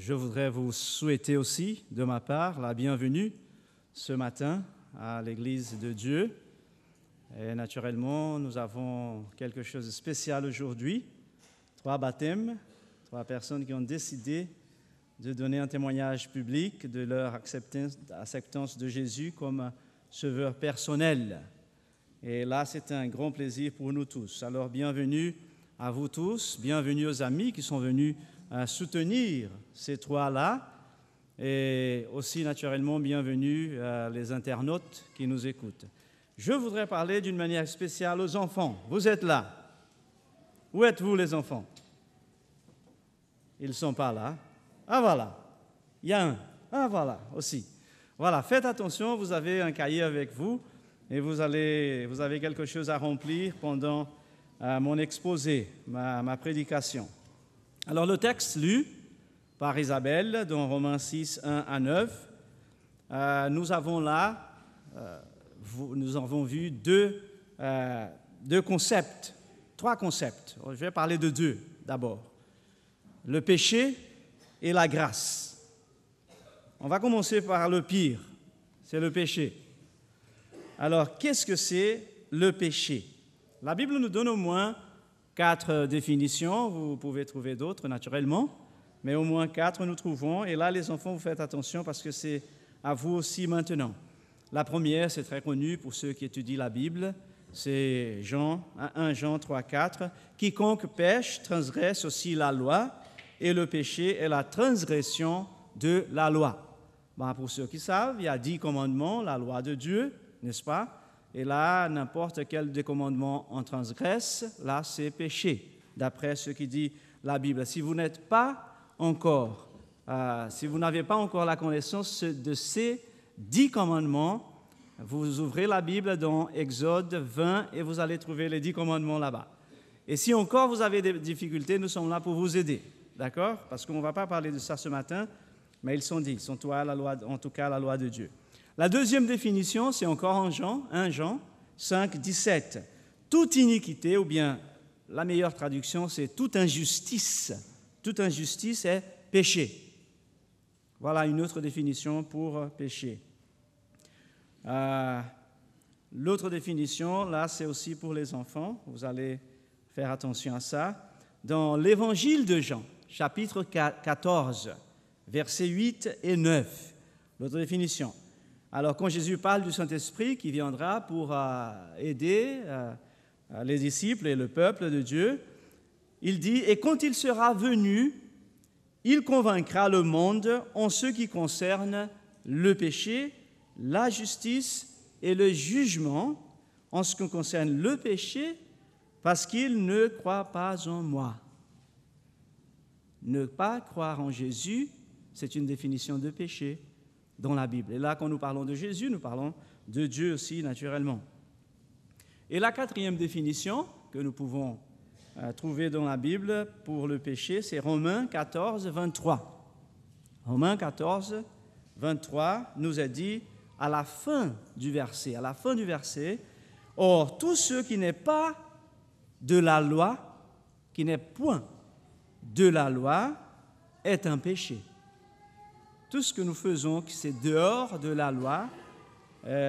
Je voudrais vous souhaiter aussi, de ma part, la bienvenue ce matin à l'Église de Dieu. Et naturellement, nous avons quelque chose de spécial aujourd'hui. 3 baptêmes, 3 personnes qui ont décidé de donner un témoignage public de leur acceptance de Jésus comme sauveur personnel. Et là, c'est un grand plaisir pour nous tous. Alors, bienvenue à vous tous, bienvenue aux amis qui sont venus soutenir ces 3-là, et aussi naturellement bienvenue les internautes qui nous écoutent. Je voudrais parler d'une manière spéciale aux enfants. Vous êtes là. Où êtes-vous les enfants? Ils ne sont pas là. Ah voilà, il y a un. Ah voilà, aussi. Voilà, faites attention, vous avez un cahier avec vous et vous avez quelque chose à remplir pendant mon exposé, ma prédication. Alors, le texte lu par Isabelle dans Romains 6, 1 à 9, nous avons vu 3 concepts. Je vais parler de 2 d'abord. Le péché et la grâce. On va commencer par le pire, c'est le péché. Alors, qu'est-ce que c'est le péché? La Bible nous donne au moins 4 définitions, vous pouvez trouver d'autres naturellement, mais au moins 4 nous trouvons. Et là, les enfants, vous faites attention parce que c'est à vous aussi maintenant. La première, c'est très connu pour ceux qui étudient la Bible, c'est 1 Jean 3, 4. « Quiconque pêche transgresse aussi la loi, et le péché est la transgression de la loi. » Pour ceux qui savent, il y a 10 commandements, la loi de Dieu, n'est-ce pas? Et là, n'importe quel des commandements on transgresse, là, c'est péché, d'après ce qui dit la Bible. Si vous n'avez pas encore la connaissance de ces 10 commandements, vous ouvrez la Bible dans Exode 20 et vous allez trouver les 10 commandements là-bas. Et si encore vous avez des difficultés, nous sommes là pour vous aider, d'accord? Parce qu'on ne va pas parler de ça ce matin, mais ils sont 10, en tout cas la loi de Dieu. La deuxième définition, c'est encore en 1 Jean 5, 17. Toute iniquité, ou bien la meilleure traduction, c'est toute injustice. Toute injustice est péché. Voilà une autre définition pour péché. L'autre définition, là, c'est aussi pour les enfants. Vous allez faire attention à ça. Dans l'Évangile de Jean, chapitre 14, versets 8 et 9, l'autre définition. Alors, quand Jésus parle du Saint-Esprit qui viendra pour aider les disciples et le peuple de Dieu, il dit « Et quand il sera venu, il convaincra le monde en ce qui concerne le péché, la justice et le jugement, en ce qui concerne le péché, parce qu'il ne croit pas en moi. » Ne pas croire en Jésus, c'est une définition de péché dans la Bible. Et là, quand nous parlons de Jésus, nous parlons de Dieu aussi, naturellement. Et la 4e définition que nous pouvons trouver dans la Bible pour le péché, c'est Romains 14, 23. Romains 14, 23 nous a dit à la fin du verset, « Or, tout ce qui n'est pas de la loi, qui n'est point de la loi, est un péché. » Tout ce que nous faisons, qui c'est dehors de la loi,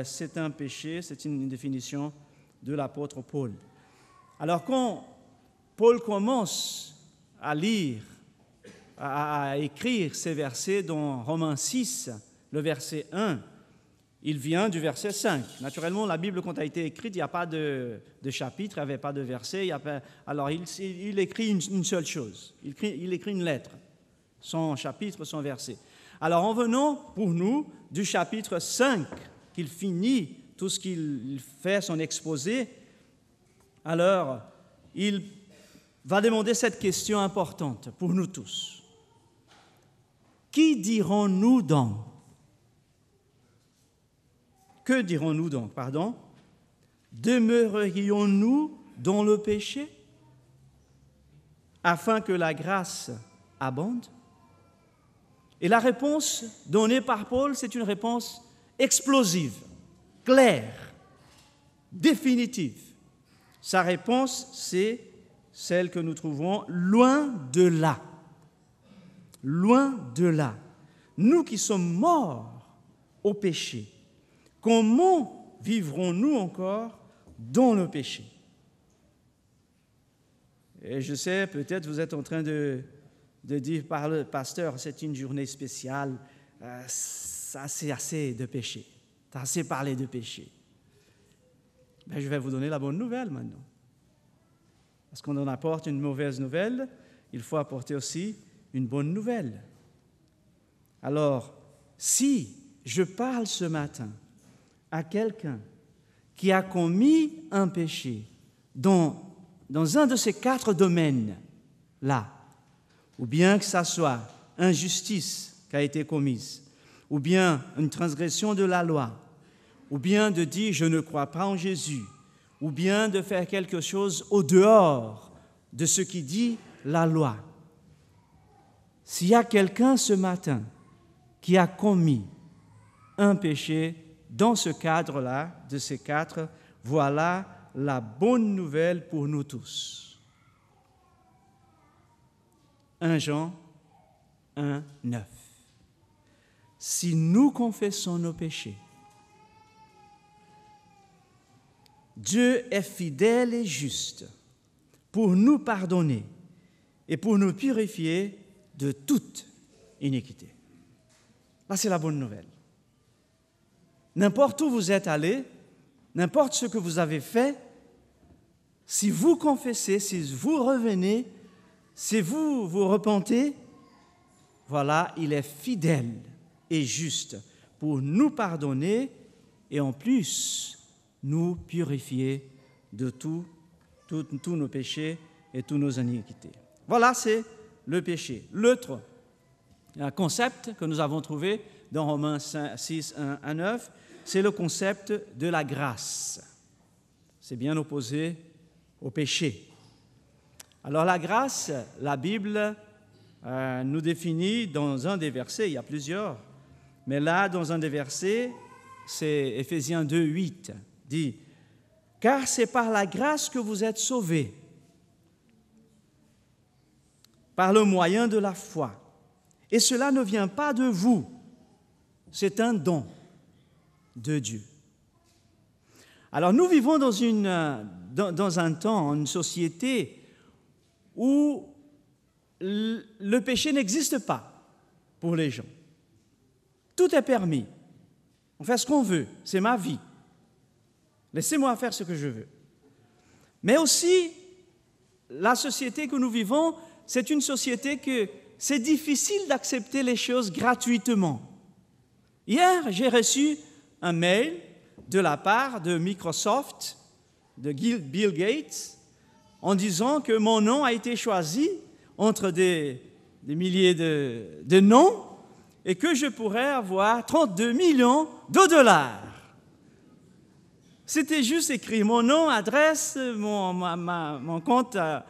c'est un péché, c'est une définition de l'apôtre Paul. Alors quand Paul commence à lire, à écrire ces versets dans Romains 6, le verset 1, il vient du verset 5. Naturellement, la Bible, quand elle a été écrite, il n'y a pas de chapitre, il n'y avait pas de verset. Alors il écrit une seule chose, il écrit une lettre, sans chapitre, sans verset. Alors, en venant pour nous du chapitre 5, qu'il finit tout ce qu'il fait, son exposé, alors il va demander cette question importante pour nous tous. Qui dirons-nous donc? Que dirons-nous donc, pardon? Demeurerions-nous dans le péché afin que la grâce abonde? Et la réponse donnée par Paul, c'est une réponse explosive, claire, définitive. Sa réponse, c'est celle que nous trouvons loin de là. loin de là. Nous qui sommes morts au péché, comment vivrons-nous encore dans le péché? Et je sais, peut-être vous êtes en train de dire par le pasteur, c'est une journée spéciale, ça c'est assez de péché, tu as assez parlé de péché. Ben, je vais vous donner la bonne nouvelle maintenant. Parce qu'on en apporte une mauvaise nouvelle, il faut apporter aussi une bonne nouvelle. Alors, si je parle ce matin à quelqu'un qui a commis un péché dans un de ces 4 domaines-là, ou bien que ça soit injustice qui a été commise, ou bien une transgression de la loi, ou bien de dire « je ne crois pas en Jésus », ou bien de faire quelque chose au dehors de ce qui dit la loi. S'il y a quelqu'un ce matin qui a commis un péché dans ce cadre-là, de ces 4, voilà la bonne nouvelle pour nous tous. 1 Jean 1, 9. Si nous confessons nos péchés, Dieu est fidèle et juste pour nous pardonner et pour nous purifier de toute iniquité. Là, c'est la bonne nouvelle. N'importe où vous êtes allé, n'importe ce que vous avez fait, si vous confessez, si vous revenez, si vous vous repentez, voilà, il est fidèle et juste pour nous pardonner et en plus nous purifier de tous nos péchés et toutes nos iniquités. Voilà, c'est le péché. L'autre concept que nous avons trouvé dans Romains 6, 1 à 9, c'est le concept de la grâce. C'est bien opposé au péché. Alors la grâce, la Bible nous définit dans un des versets, il y a plusieurs, mais là, dans un des versets, c'est Éphésiens 2, 8, dit « Car c'est par la grâce que vous êtes sauvés, par le moyen de la foi. Et cela ne vient pas de vous, c'est un don de Dieu. » Alors nous vivons dans un temps, une société où le péché n'existe pas pour les gens. Tout est permis. On fait ce qu'on veut, c'est ma vie. Laissez-moi faire ce que je veux. Mais aussi, la société que nous vivons, c'est une société que c'est difficile d'accepter les choses gratuitement. Hier, j'ai reçu un mail de la part de Microsoft, de Bill Gates, en disant que mon nom a été choisi entre des milliers de noms et que je pourrais avoir 32 millions de dollars. C'était juste écrit mon nom, adresse, mon compte à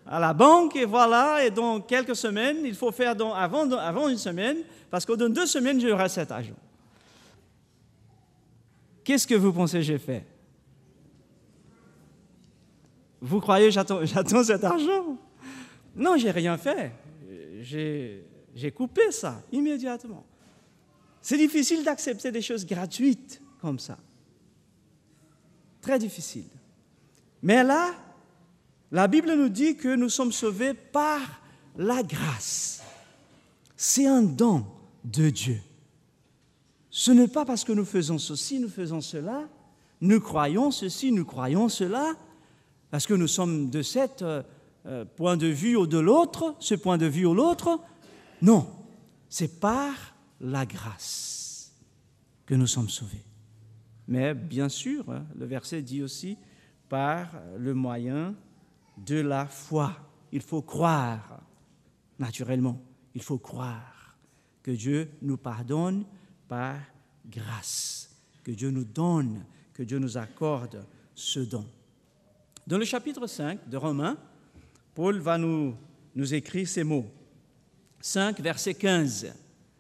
la banque, et voilà. Et dans quelques semaines, il faut faire avant une semaine, parce que dans 2 semaines, j'aurai cet argent. Qu'est-ce que vous pensez que j'ai fait? Vous croyez que j'attends cet argent? Non, j'ai rien fait. J'ai coupé ça immédiatement. C'est difficile d'accepter des choses gratuites comme ça. Très difficile. Mais là, la Bible nous dit que nous sommes sauvés par la grâce. C'est un don de Dieu. Ce n'est pas parce que nous faisons ceci, nous faisons cela, nous croyons ceci, nous croyons cela, parce que nous sommes de cet point de vue ou de l'autre, ce point de vue ou l'autre. Non, c'est par la grâce que nous sommes sauvés. Mais bien sûr, le verset dit aussi par le moyen de la foi. Il faut croire, naturellement, il faut croire que Dieu nous pardonne par grâce, que Dieu nous donne, que Dieu nous accorde ce don. Dans le chapitre 5 de Romains, Paul va nous écrire ces mots. 5, verset 15.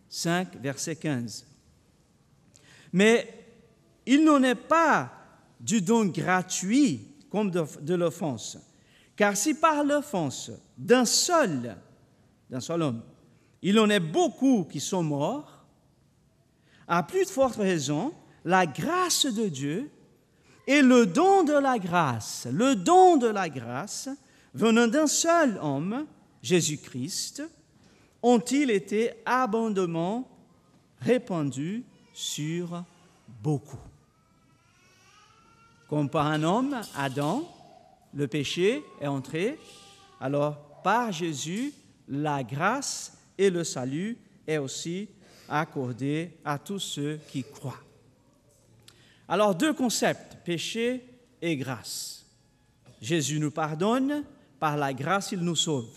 5, verset 15. Mais il n'en est pas du don gratuit comme de l'offense. Car si par l'offense d'un seul homme, il en est beaucoup qui sont morts, à plus de forte raison, la grâce de Dieu et le don de la grâce venant d'un seul homme, Jésus-Christ, ont-ils été abondamment répandus sur beaucoup. Comme par un homme, Adam, le péché est entré, alors par Jésus, la grâce et le salut est aussi accordé à tous ceux qui croient. Alors, deux concepts, péché et grâce. Jésus nous pardonne, par la grâce, il nous sauve.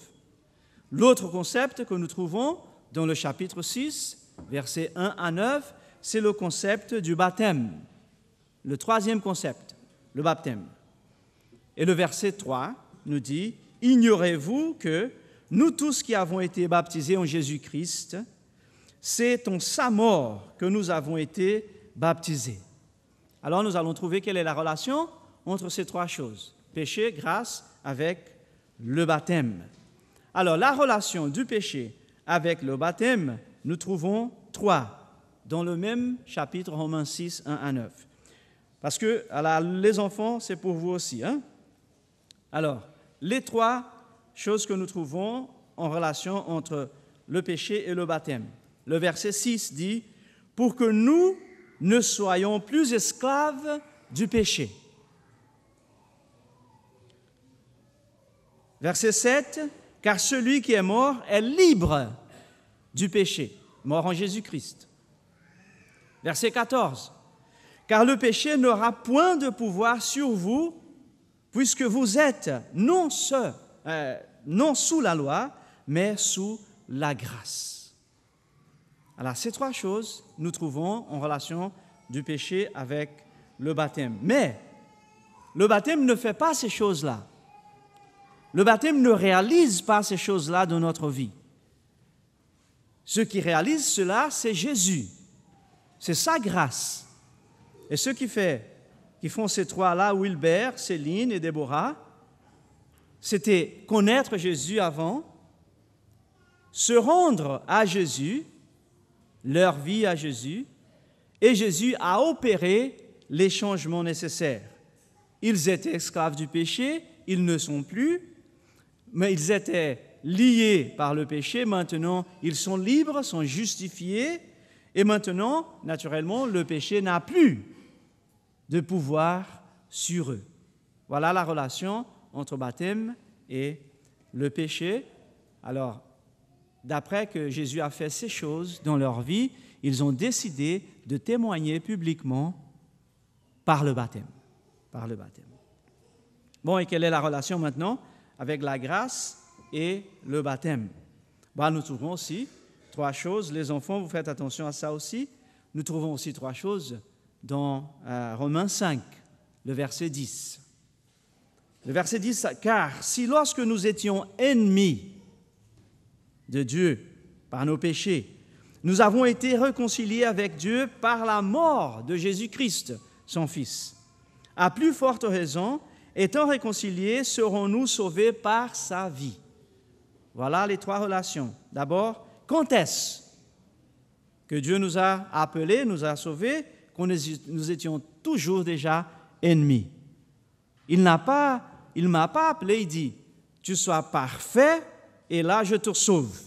L'autre concept que nous trouvons dans le chapitre 6, versets 1 à 9, c'est le concept du baptême. Le troisième concept, le baptême. Et le verset 3 nous dit « Ignorez-vous que nous tous qui avons été baptisés en Jésus-Christ, c'est en sa mort que nous avons été baptisés. » Alors nous allons trouver quelle est la relation entre ces trois choses, péché, grâce, avec le baptême. Alors la relation du péché avec le baptême, nous trouvons trois dans le même chapitre, Romains 6, 1 à 9. Parce que alors, les enfants, c'est pour vous aussi. Alors, les trois choses que nous trouvons en relation entre le péché et le baptême. Le verset 6 dit « Pour que nous ne soyons plus esclaves du péché. » Verset 7 « Car celui qui est mort est libre du péché, mort en Jésus-Christ. » Verset 14 « Car le péché n'aura point de pouvoir sur vous, puisque vous êtes non sous la loi, mais sous la grâce. » Alors, ces trois choses, nous trouvons en relation du péché avec le baptême. Mais le baptême ne fait pas ces choses-là. Le baptême ne réalise pas ces choses-là dans notre vie. Ce qui réalise cela, c'est Jésus. C'est sa grâce. Et ceux qui font ces trois-là, Wilbert, Céline et Déborah, c'était connaître Jésus avant, se rendre à Jésus, leur vie à Jésus, et Jésus a opéré les changements nécessaires. Ils étaient esclaves du péché, ils ne sont plus, mais ils étaient liés par le péché, maintenant ils sont libres, sont justifiés, et maintenant, naturellement, le péché n'a plus de pouvoir sur eux. Voilà la relation entre baptême et le péché. Alors, d'après que Jésus a fait ces choses dans leur vie, ils ont décidé de témoigner publiquement par le baptême. Par le baptême. Bon, et quelle est la relation maintenant avec la grâce et le baptême? Nous trouvons aussi trois choses. Les enfants, vous faites attention à ça aussi. Nous trouvons aussi trois choses dans Romains 5, le verset 10. Le verset 10, « Car si lorsque nous étions ennemis de Dieu par nos péchés, nous avons été réconciliés avec Dieu par la mort de Jésus-Christ, son Fils. À plus forte raison, étant réconciliés, serons-nous sauvés par sa vie. » Voilà les trois relations. D'abord, quand est-ce que Dieu nous a appelés, nous a sauvés, quand nous étions toujours déjà ennemis? Il ne m'a pas appelé, il dit, « Tu sois parfait, et là, je te sauve. »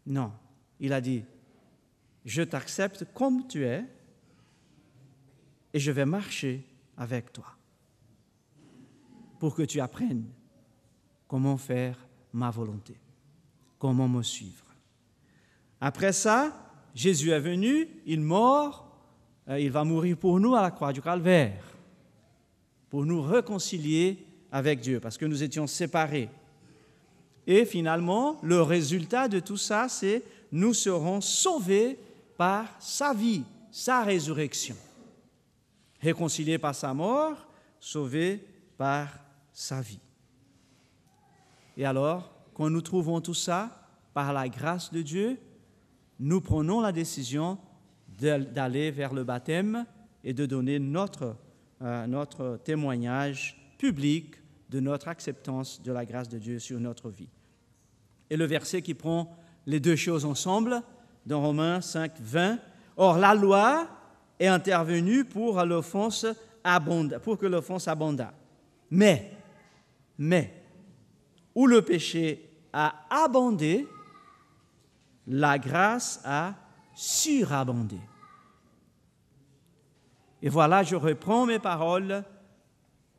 Non, il a dit, « Je t'accepte comme tu es et je vais marcher avec toi pour que tu apprennes comment faire ma volonté, comment me suivre. » Après ça, Jésus est venu, il va mourir pour nous à la croix du Calvaire, pour nous réconcilier avec Dieu, parce que nous étions séparés. Et finalement, le résultat de tout ça, c'est nous serons sauvés par sa vie, sa résurrection. Réconciliés par sa mort, sauvés par sa vie. Et alors, quand nous trouvons tout ça, par la grâce de Dieu, nous prenons la décision d'aller vers le baptême et de donner notre témoignage public de notre acceptance de la grâce de Dieu sur notre vie. Et le verset qui prend les deux choses ensemble, dans Romains 5, 20. Or, la loi est intervenue pour que l'offense abondât. Mais, où le péché a abondé, la grâce a surabondé. Et voilà, je reprends mes paroles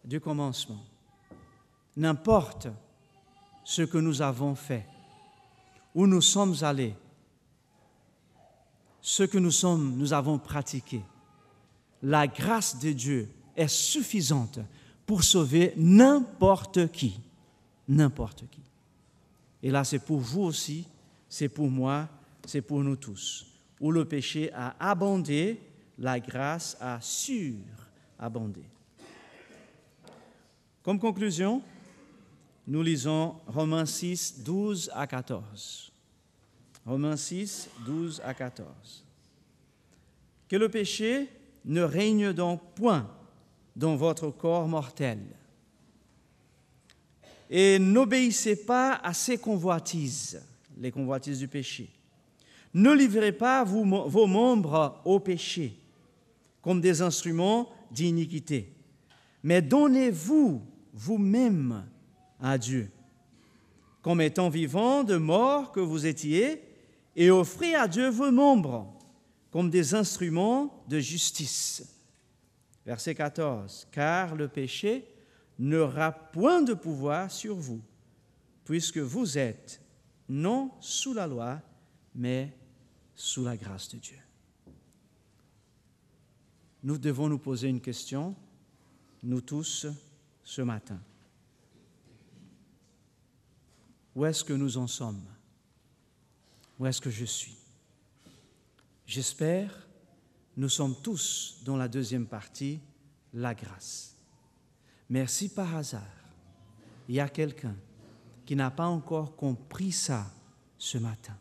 du commencement. N'importe ce que nous avons fait, où nous sommes allés, ce que nous avons pratiqué, la grâce de Dieu est suffisante pour sauver n'importe qui. N'importe qui. Et là, c'est pour vous aussi, c'est pour moi, c'est pour nous tous. Où le péché a abondé, la grâce a surabondé. Comme conclusion, nous lisons Romains 6, 12 à 14. Romains 6, 12 à 14. Que le péché ne règne donc point dans votre corps mortel. Et n'obéissez pas à ces convoitises, les convoitises du péché. Ne livrez pas vos membres au péché comme des instruments d'iniquité, mais donnez-vous vous-même à Dieu, comme étant vivants de mort que vous étiez, et offrez à Dieu vos membres comme des instruments de justice. Verset 14. Car le péché n'aura point de pouvoir sur vous, puisque vous êtes non sous la loi, mais sous la grâce de Dieu. Nous devons nous poser une question, nous tous, ce matin. Où est-ce que nous en sommes? Où est-ce que je suis? J'espère, nous sommes tous dans la deuxième partie, la grâce. Mais si par hasard, il y a quelqu'un qui n'a pas encore compris ça ce matin,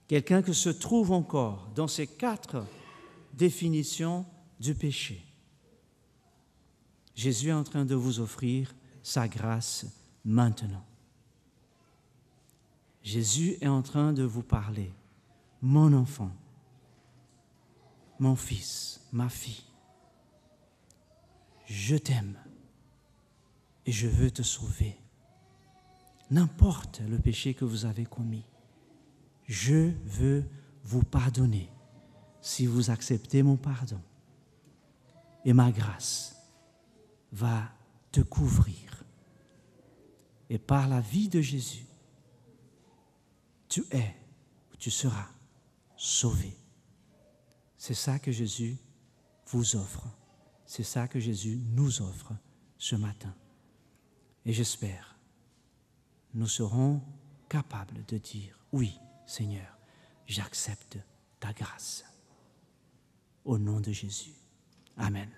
quelqu'un qui se trouve encore dans ces 4 définitions du péché, Jésus est en train de vous offrir sa grâce maintenant. Jésus est en train de vous parler. Mon enfant, mon fils, ma fille, je t'aime et je veux te sauver. N'importe le péché que vous avez commis, je veux vous pardonner si vous acceptez mon pardon. Et ma grâce va te couvrir. Et par la vie de Jésus, tu es, tu seras sauvé. C'est ça que Jésus vous offre. C'est ça que Jésus nous offre ce matin. Et j'espère, nous serons capables de dire, oui, Seigneur, j'accepte ta grâce. Au nom de Jésus. Amen.